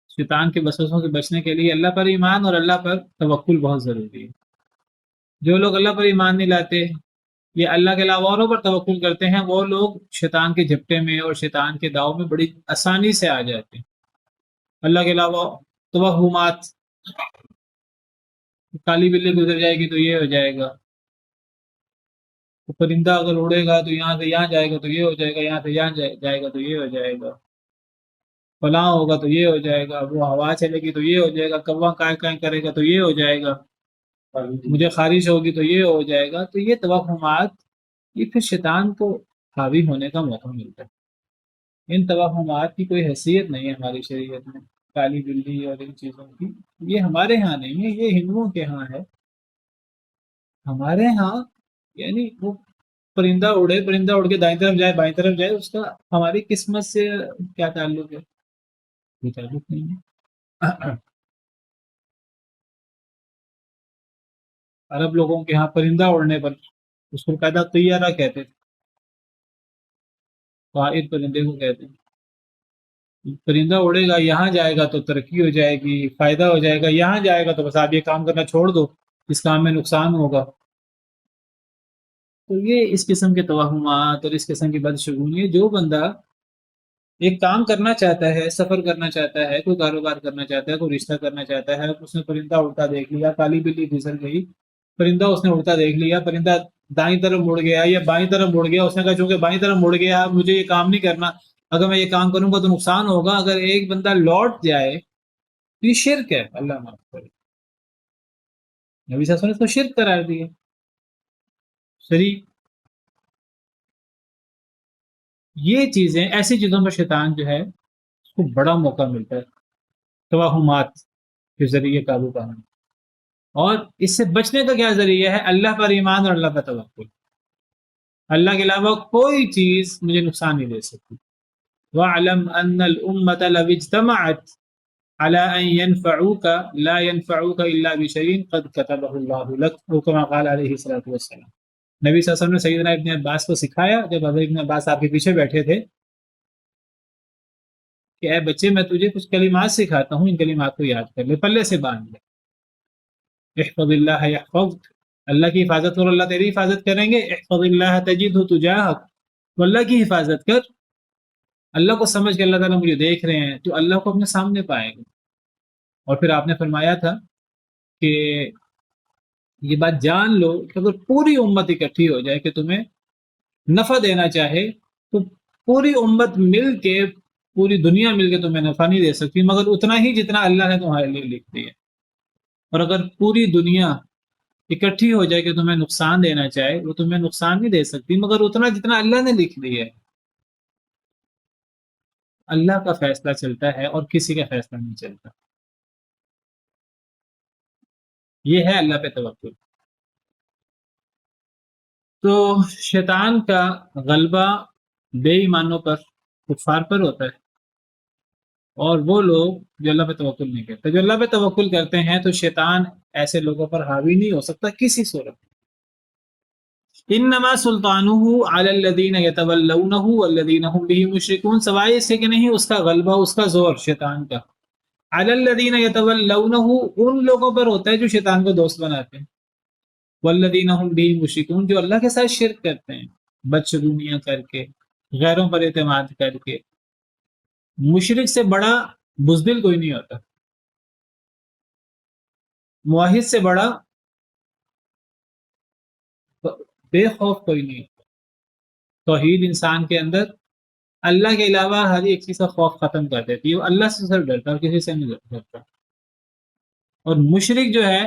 شیطان کے وسوسوں سے بچنے کے لیے اللہ پر ایمان اور اللہ پر توکل بہت ضروری ہے۔ جو لوگ اللہ پر ایمان نہیں لاتے یا اللہ کے علاوہ اوروں پر توکل کرتے ہیں، وہ لوگ شیطان کے جھپٹے میں اور شیطان کے داؤ میں بڑی آسانی سے آ جاتے ہیں۔ اللہ کے علاوہ توہمات، کالی بلی گزر جائے گی تو یہ ہو جائے گا، پرندہ اگر اڑے گا تو یہاں سے یہاں جائے گا تو یہ ہو جائے گا، یہاں سے یہاں جائے گا تو یہ ہو جائے گا، فلاں ہوگا تو یہ ہو جائے گا، وہ ہوا چلے گی تو یہ ہو جائے گا، کوا کائیں کائیں کرے گا تو یہ ہو جائے گا، مجھے خارش ہوگی تو یہ ہو جائے گا۔ تو یہ توہمات، یہ پھر شیطان کو حاوی ہونے کا موقع ملتا ہے۔ ان توہمات کی کوئی حیثیت نہیں ہے ہماری شریعت میں، کالی بلی اور ان چیزوں کی، یہ ہمارے ہاں نہیں ہے، یہ ہندوؤں کے ہاں ہے۔ ہمارے ہاں یعنی وہ پرندہ اڑ کے دائیں طرف جائے بائیں طرف جائے، اس کا ہماری قسمت سے کیا تعلق ہے؟ کوئی تعلق نہیں ہے۔ عرب لوگوں کے ہاں پرندہ اڑنے پر اس کو قاعدہ طیارہ کہتے تھے، طائر پرندے کو کہتے ہیں۔ پرندہ اڑے گا، یہاں جائے گا تو ترقی ہو جائے گی، فائدہ ہو جائے گا، یہاں جائے گا تو بس آپ یہ کام کرنا چھوڑ دو، اس کام میں نقصان ہوگا۔ تو یہ اس قسم کے توہمات اور اس قسم کی بدشگونی، جو بندہ ایک کام کرنا چاہتا ہے، سفر کرنا چاہتا ہے، کوئی کاروبار کرنا چاہتا ہے، کوئی رشتہ کرنا چاہتا ہے، اس نے پرندہ اڑتا دیکھ لیا، کالی بلی گزر گئی، پرندہ اس نے اڑتا دیکھ لیا، پرندہ دائیں طرف مڑ گیا یا بائیں طرف مڑ گیا، اس نے کہا چونکہ بائیں طرف مڑ گیا مجھے یہ کام نہیں کرنا، اگر میں یہ کام کروں گا تو نقصان ہوگا۔ اگر ایک بندہ لوٹ جائے تو یہ شرک ہے، اللہ معاف کرے، نبی صلی اللہ علیہ وسلم نے اس کو شرک قرار دیا، شریک۔ یہ چیزیں، ایسی چیزوں پر شیطان جو ہے اس کو بڑا موقع ملتا ہے توہمات کے ذریعے قابو پانا۔ اور اس سے بچنے کا کیا ذریعہ ہے؟ اللہ پر ایمان اور اللہ پر توکل۔ اللہ کے علاوہ کوئی چیز مجھے نقصان نہیں دے سکتی۔ وَاعْلَمْ أَنَّ الْأُمَّةَ لَوِ اجْتَمَعَتْ عَلَىٰ أَن يَنفَعُوكَ لَا يَنفَعُوكَ إِلَّا بِشَيْءٍ قَدْ كَتَبَهُ اللَّهُ لَكَ، او كما قال علیہ الصلوۃ والسلام۔ نبی صلی اللہ علیہ وسلم نے سیدنا ابن عباس کو سکھایا، جب حضرت ابن عباس آپ کے پیچھے بیٹھے تھے، کہ اے بچے میں تجھے کچھ کلمات سکھاتا ہوں، ان کلمات کو یاد کر لے، پلے سے باندھ لے۔ احفظ اللہ یحفظک، اللہ کی حفاظت کرو اللہ تیری حفاظت کریں گے۔ احفظ اللہ تجدہ تجاہک، تو اللہ کی حفاظت کر، اللہ کو سمجھ کے اللہ تعالیٰ مجھے دیکھ رہے ہیں، تو اللہ کو اپنے سامنے پائیں گے۔ اور پھر آپ نے فرمایا تھا کہ یہ بات جان لو کہ اگر پوری امت اکٹھی ہو جائے کہ تمہیں نفع دینا چاہے، تو پوری امت مل کے، پوری دنیا مل کے تمہیں نفع نہیں دے سکتی مگر اتنا ہی جتنا اللہ نے تمہارے لیے لکھ دیا۔ اور اگر پوری دنیا اکٹھی ہو جائے کہ تمہیں نقصان دینا چاہے، وہ تمہیں نقصان نہیں دے سکتی مگر اتنا جتنا اللہ نے لکھ دیا ہے۔ اللہ کا فیصلہ چلتا ہے اور کسی کا فیصلہ نہیں چلتا۔ یہ ہے اللہ پہ توکل۔ تو شیطان کا غلبہ بے ایمانوں پر، کفار پر ہوتا ہے، اور وہ لوگ جو اللہ پہ توکل نہیں کرتے۔ جو اللہ پہ توکل کرتے ہیں تو شیطان ایسے لوگوں پر حاوی نہیں ہو سکتا کسی صورت میں۔ انما سلطانہ علی الذین یتولونہ والذین هم به مشرکون، سوائے اس سے کہ نہیں اس کا غلبہ، اس کا زور شیطان کا، علی الذین یتولونہ، ان لوگوں پر ہوتا ہے جو شیطان کو دوست بناتے ہیں، والذین هم به مشرکون، جو اللہ کے ساتھ شرک کرتے ہیں، بدشگونیاں کر کے، غیروں پر اعتماد کر کے۔ مشرک سے بڑا بزدل کوئی نہیں ہوتا، موحد سے بڑا بے خوف کوئی نہیں ہوتا۔ توحید انسان کے اندر اللہ کے علاوہ ہر ایک چیز کا خوف ختم کر دیتی ہے، وہ اللہ سے صرف ڈرتا ہے اور کسی سے نہیں ڈرتا۔ اور مشرک جو ہے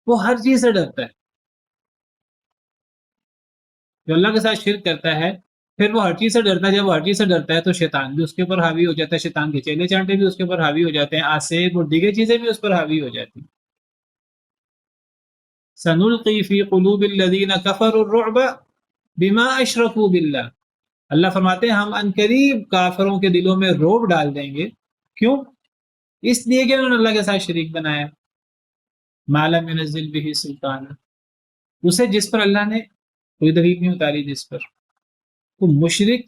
وہ ہر چیز سے ڈرتا ہے۔ جو اللہ کے ساتھ شرک کرتا ہے پھر وہ ہر چیز سے ڈرتا ہے. جب وہ ہر چیز سے ڈرتا ہے تو شیطان بھی اس کے اوپر حاوی ہو جاتا ہے، شیطان کے چیلے چانٹے بھی اس کے اوپر حاوی ہو جاتے ہیں، آسیب اور دیگر چیزیں بھی اس پر حاوی ہو جاتی ہیں. سنلقی فی قلوب الذین کفروا الرعب بما اشرکوا باللہ. اللہ فرماتے ہیں ہم عنقریب کافروں کے دلوں میں رعب ڈال دیں گے. کیوں؟ اس لیے کہ انہوں نے اللہ کے ساتھ شریک بنایا. ما لم ينزل به سلطان، اسے جس پر اللہ نے کوئی دلیل نہیں اتاری جس پر. تو مشرک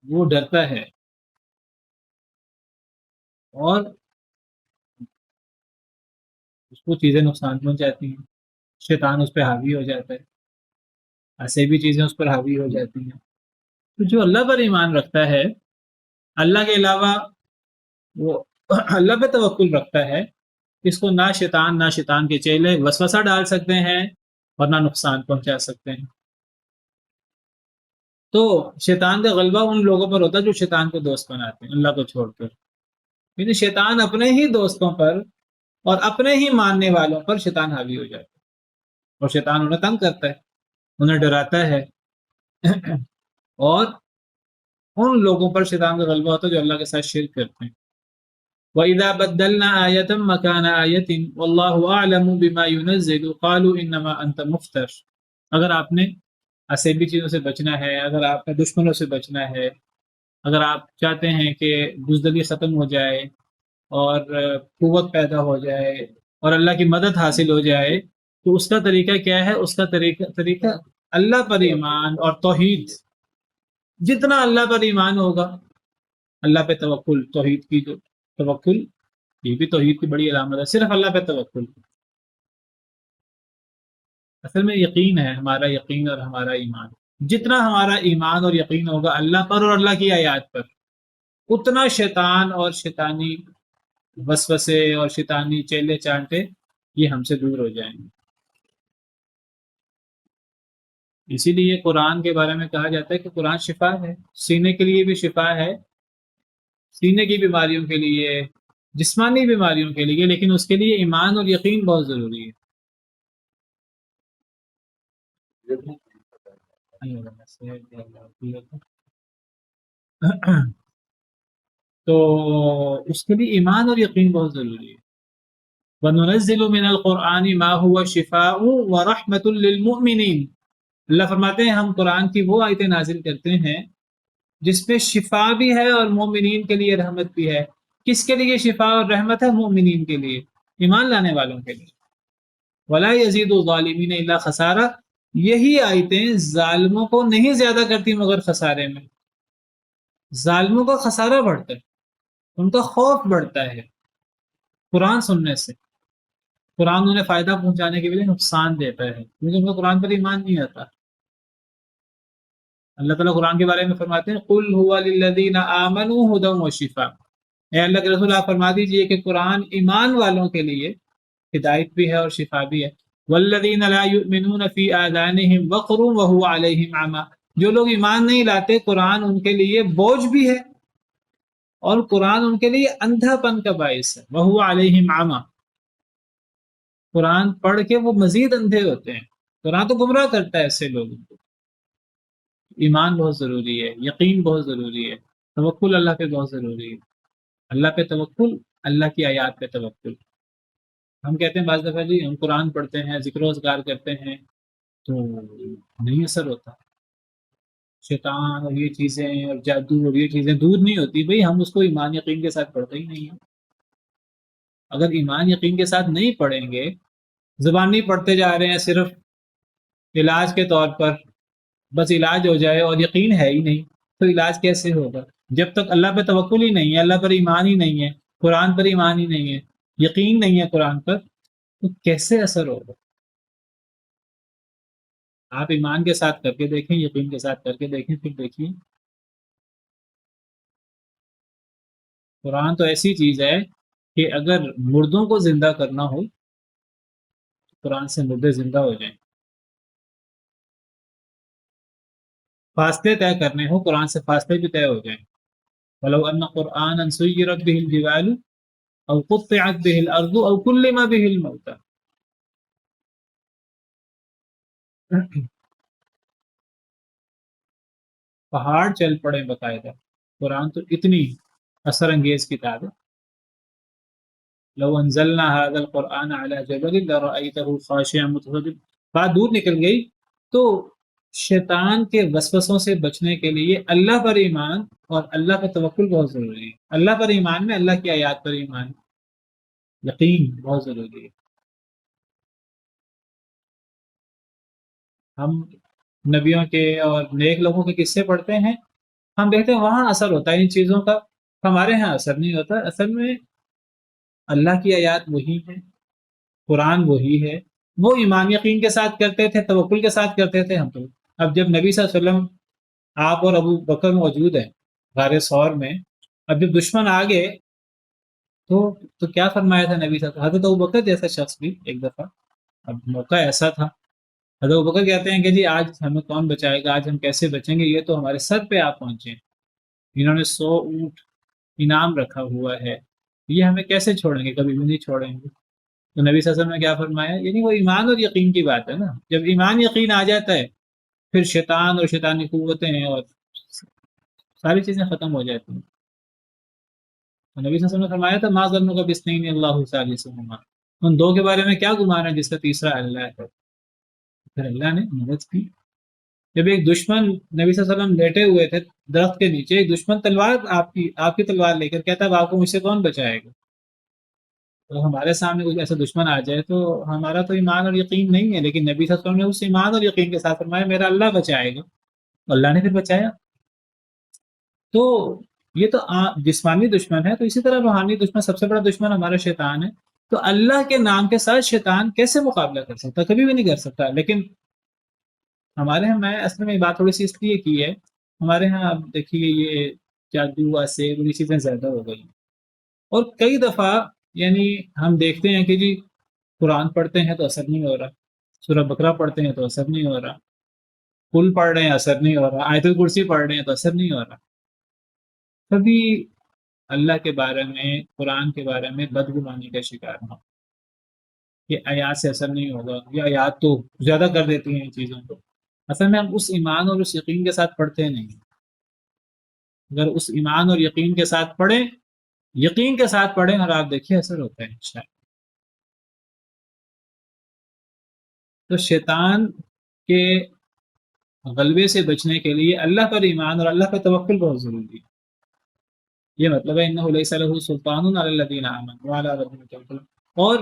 وہ ڈرتا ہے اور اس کو چیزیں نقصان پہنچاتی ہیں، شیطان اس پہ حاوی ہو جاتا ہے، ایسے بھی چیزیں اس پر حاوی ہو جاتی ہیں. تو جو اللہ پر ایمان رکھتا ہے، اللہ کے علاوہ وہ اللہ پہ توکل رکھتا ہے، اس کو نہ شیطان کے چیلے وسوسہ ڈال سکتے ہیں اور نہ نقصان پہنچا سکتے ہیں. تو شیطان کا غلبہ ان لوگوں پر ہوتا ہے جو شیطان کو دوست بناتے ہیں اللہ کو چھوڑ کر. یعنی شیطان اپنے ہی دوستوں پر اور اپنے ہی ماننے والوں پر شیطان حاوی ہو جاتا ہے، اور شیطان انہیں تنگ کرتا ہے، انہیں ڈراتا ہے. اور ان لوگوں پر شیطان کا غلبہ ہوتا ہے جو اللہ کے ساتھ شرک کرتے ہیں. وَإِذَا بَدَّلْنَا آيَةً مَكَانَ آيَةٍ وَاللَّهُ أَعْلَمُ بِمَا يُنَزِّلُ قَالُوا إِنَّمَا أَنْتَ مُفْتَرٍ. اگر آپ نے اسیبی چیزوں سے بچنا ہے، اگر آپ نے دشمنوں سے بچنا ہے، اگر آپ چاہتے ہیں کہ بزدلی ختم ہو جائے اور قوت پیدا ہو جائے اور اللہ کی مدد حاصل ہو جائے، تو اس کا طریقہ کیا ہے؟ اس کا طریقہ اللہ پر ایمان اور توحید. جتنا اللہ پر ایمان ہوگا، اللہ پہ توکل، توحید کی جو توکل، یہ بھی توحید کی بڑی علامت ہے، صرف اللہ پہ توکل. اصل میں یقین ہے، ہمارا یقین اور ہمارا ایمان. جتنا ہمارا ایمان اور یقین ہوگا اللہ پر اور اللہ کی آیات پر، اتنا شیطان اور شیطانی وسوسے اور شیطانی چیلے چانٹے یہ ہم سے دور ہو جائیں گے. اسی لیے قرآن کے بارے میں کہا جاتا ہے کہ قرآن شفا ہے، سینے کے لیے بھی شفا ہے، سینے کی بیماریوں کے لیے، جسمانی بیماریوں کے لیے، لیکن اس کے لیے ایمان اور یقین بہت ضروری ہے. تو اس کے لیے ایمان اور یقین بہت ضروری ہے. وَنُنَزِّلُ مِنَ الْقُرْآنِ مَا هُوَ شِفَاءٌ وَرَحْمَةٌ لِّلْمُؤْمِنِينَ. اللہ فرماتے ہیں ہم قرآن کی وہ آیتیں نازل کرتے ہیں جس میں شفا بھی ہے اور مومنین کے لیے رحمت بھی ہے. کس کے لیے شفا اور رحمت ہے؟ مومنین کے لیے، ایمان لانے والوں کے لیے. وَلَا يَزِيدُ الظَّالِمِينَ إِلَّا خَسَارًا. یہی آیتیں ظالموں کو نہیں زیادہ کرتی مگر خسارے میں. ظالموں کا خسارہ بڑھتا ہے، ان کا خوف بڑھتا ہے قرآن سننے سے. قرآن انہیں فائدہ پہنچانے کے لیے نقصان دیتا ہے کیونکہ ان کو قرآن پر ایمان نہیں آتا. اللہ تعالیٰ قرآن کے بارے میں فرماتے ہیں قُلْ هُوَ لِلَّذِينَ آمَنُوا هُدًى وَشِفَاءٌ. اے اللہ کے رسول آپ فرما دیجئے کہ قرآن ایمان والوں کے لیے ہدایت بھی ہے اور شفا بھی ہے. وَالَّذِينَ لَا يُؤْمِنُونَ فِي آذَانِهِمْ وَقْرٌ وَهُوَ عَلَيْهِمْ عَمًى. جو لوگ ایمان نہیں لاتے قرآن ان کے لیے بوجھ بھی ہے اور قرآن ان کے لیے اندھا پن کا باعث ہے. وَهُوَ عَلَيْهِمْ عَمًى. قرآن پڑھ کے وہ مزید اندھے ہوتے ہیں. قرآن تو گمراہ کرتا ہے ایسے لوگوں کو. ایمان بہت ضروری ہے، یقین بہت ضروری ہے، توکل اللہ پہ بہت ضروری ہے. اللہ پہ توکل، اللہ کی آیات پہ توکل. ہم کہتے ہیں بعض دفعہ جی ہم قرآن پڑھتے ہیں، ذکر و اذکار کرتے ہیں تو نہیں اثر ہوتا. شیطان اور یہ چیزیں اور جادو اور یہ چیزیں دور نہیں ہوتی. بھئی ہم اس کو ایمان یقین کے ساتھ پڑھتے ہی نہیں ہیں. اگر ایمان یقین کے ساتھ نہیں پڑھیں گے، زبانی پڑھتے جا رہے ہیں صرف علاج کے طور پر، بس علاج ہو جائے اور یقین ہے ہی نہیں، تو علاج کیسے ہوگا؟ جب تک اللہ پہ توکل ہی نہیں ہے، اللہ پر ایمان ہی نہیں ہے، قرآن پر ایمان ہی نہیں ہے، یقین نہیں ہے قرآن پر، تو کیسے اثر ہوگا؟ آپ ایمان کے ساتھ کر کے دیکھیں، یقین کے ساتھ کر کے دیکھیں، پھر دیکھیے. قرآن تو ایسی چیز ہے کہ اگر مردوں کو زندہ کرنا ہو تو قرآن سے مردے زندہ ہو جائیں. فاصلے طے کرنے ہو قرآن سے فاصلے بھی طے ہو جائیں. وَلَوْ أَنَّ قُرْآنًا سُيِّرَتْ بِهِ الْجِبَالُ أَوْ قُطِّعَتْ بِهِ الْأَرْضُ أَوْ كُلِّمَ بِهِ الْمَوْتَى. پہاڑ چل پڑے باقاعدہ. قرآن تو اتنی اثر انگیز کتاب ہے. لو انزلنا هذا القرآن على جبل لرأيته خاشعا متصدعا. بات دور نکل گئی. تو شیطان کے وسوسوں سے بچنے کے لیے اللہ پر ایمان اور اللہ پر توکل بہت ضروری ہے. اللہ پر ایمان میں اللہ کی آیات پر ایمان، یقین بہت ضروری ہے. ہم نبیوں کے اور نیک لوگوں کے قصے پڑھتے ہیں، ہم دیکھتے ہیں وہاں اثر ہوتا ہے ان چیزوں کا، ہمارے ہاں اثر نہیں ہوتا. اصل میں اللہ کی آیات وہی ہے، قرآن وہی ہے. وہ ایمان یقین کے ساتھ کرتے تھے، توکل کے ساتھ کرتے تھے. ہم تو اب جب نبی صلی اللہ علیہ وسلم، آپ اور ابو بکر موجود ہیں غار ثور میں، اب جب دشمن آ گئے تو کیا فرمایا تھا نبی صلی اللہ علیہ وسلم؟ حضرت ابو بکر جیسا شخص بھی ایک دفعہ، اب موقع ایسا تھا، حضرت ابو بکر کہتے ہیں کہ جی آج ہمیں کون بچائے گا، آج ہم کیسے بچیں گے، یہ تو ہمارے سر پہ آپ پہنچے ہیں، انہوں نے 100 اونٹ انعام رکھا ہوا ہے، یہ ہمیں کیسے چھوڑیں گے، کبھی بھی نہیں چھوڑیں گے. تو نبی صلی اللہ علیہ وسلم نے کیا فرمایا؟ یعنی وہ ایمان اور یقین کی بات ہے نا. جب ایمان یقین آ جاتا ہے پھر شیطان اور شیطانی قوتیں اور ساری چیزیں ختم ہو جاتی ہیں. تو نبی صلی اللہ علیہ وسلم نے فرمایا تھا ما ظنک باثنین اللہ ثالثہما، ان دو کے بارے میں کیا گمان ہے جس کا تیسرا اللہ ہے. پھر اللہ نے مدد کی. جب ایک دشمن، نبی صلی اللہ علیہ وسلم لیٹے ہوئے تھے درخت کے نیچے، ایک دشمن تلوار آپ کی تلوار لے کر کہتا ہے آپ کو مجھ سے کون بچائے گا. تو ہمارے سامنے کوئی ایسا دشمن آ جائے تو ہمارا تو ایمان اور یقین نہیں ہے، لیکن نبی صلی اللہ علیہ وسلم نے اس ایمان اور یقین کے ساتھ فرمایا میرا اللہ بچائے گا. اللہ نے پھر بچایا. تو یہ تو جسمانی دشمن ہے، تو اسی طرح روحانی دشمن، سب سے بڑا دشمن ہمارا شیطان ہے. تو اللہ کے نام کے ساتھ شیطان کیسے مقابلہ کر سکتا؟ کبھی بھی نہیں کر سکتا. لیکن ہمارے ہاں، میں اصل میں یہ بات تھوڑی سی اس لیے کی ہے، ہمارے ہاں اب دیکھیے یہ جادو سے بڑی چیزیں زیادہ ہو گئی، اور کئی دفعہ یعنی ہم دیکھتے ہیں کہ جی قرآن پڑھتے ہیں تو اثر نہیں ہو رہا، سورہ بقرہ پڑھتے ہیں تو اثر نہیں ہو رہا، قل پڑھ رہے ہیں اثر نہیں ہو رہا، آیت الکرسی پڑھ رہے ہیں تو اثر نہیں ہو رہا. کبھی اللہ کے بارے میں، قرآن کے بارے میں بدگمانی کا شکار ہوں کہ آیات سے اثر نہیں ہوگا، یہ آیات تو زیادہ کر دیتی ہیں ان چیزوں کو. اصل میں ہم اس ایمان اور اس یقین کے ساتھ پڑھتے نہیں. اگر اس ایمان اور یقین کے ساتھ پڑھیں، یقین کے ساتھ پڑھیں، اور آپ دیکھیے اثر ہوتا ہے انشاءاللہ. تو شیطان کے غلبے سے بچنے کے لیے اللہ پر ایمان اور اللہ پر توکل بہت ضروری ہے. یہ مطلب ہے انہ لیس لہ سلطان علی الذین آمنوا وعلی ربہم یتوکلون. اور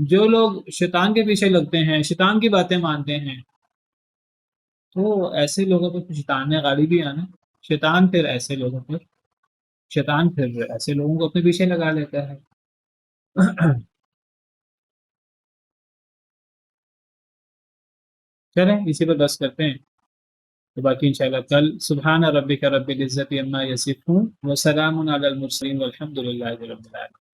جو لوگ شیطان کے پیچھے لگتے ہیں، شیطان کی باتیں مانتے ہیں، تو ایسے لوگوں پر شیطان نے غالب ہی آنا. شیطان پھر ایسے لوگوں کو اپنے پیچھے لگا لیتا ہے. چلیں اسی پر بس کرتے ہیں، تو باقی انشاءاللہ کل. سبحان ربک رب العزت عما یصفون وسلام علی المرسلین والحمد للہ رب العالمین.